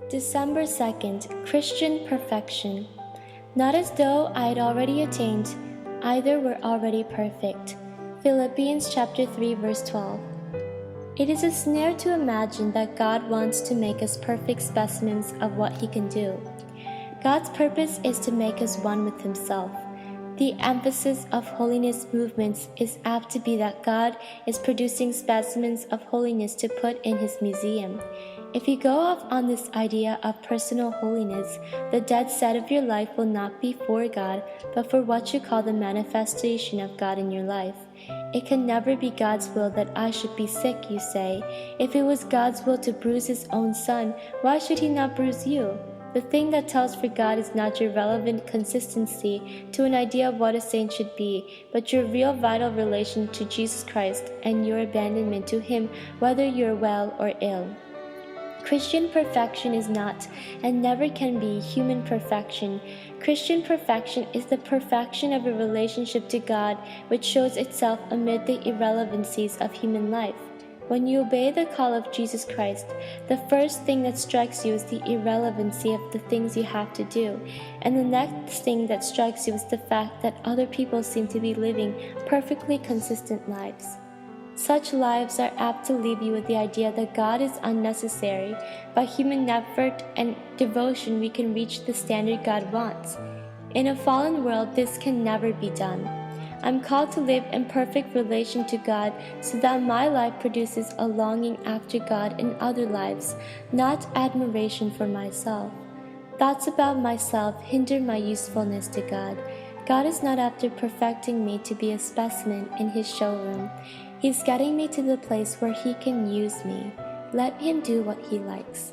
December 2nd, Christian Perfection. Not as though I had already attained, either were already perfect. Philippians chapter 3 verse 12. It is a snare to imagine that God wants to make us perfect specimens of what He can do. God's purpose is to make us one with Himself. The emphasis of holiness movements is apt to be that God is producing specimens of holiness to put in His museum. If you go off on this idea of personal holiness, the dead set of your life will not be for God, but for what you call the manifestation of God in your life. It can never be God's will that I should be sick, you say. If it was God's will to bruise His own Son, why should He not bruise you? The thing that tells for God is not your relevant consistency to an idea of what a saint should be, but your real vital relation to Jesus Christ and your abandonment to Him, whether you're well or ill. Christian perfection is not, and never can be, human perfection. Christian perfection is the perfection of a relationship to God which shows itself amid the irrelevancies of human life. When you obey the call of Jesus Christ, the first thing that strikes you is the irrelevancy of the things you have to do, and the next thing that strikes you is the fact that other people seem to be living perfectly consistent lives. Such lives are apt to leave you with the idea that God is unnecessary. By human effort and devotion, we can reach the standard God wants. In a fallen world, this can never be done. I'm called to live in perfect relation to God so that my life produces a longing after God in other lives, not admiration for myself. Thoughts about myself hinder my usefulness to God. God is not after perfecting me to be a specimen in His showroom. He's getting me to the place where He can use me. Let Him do what He likes.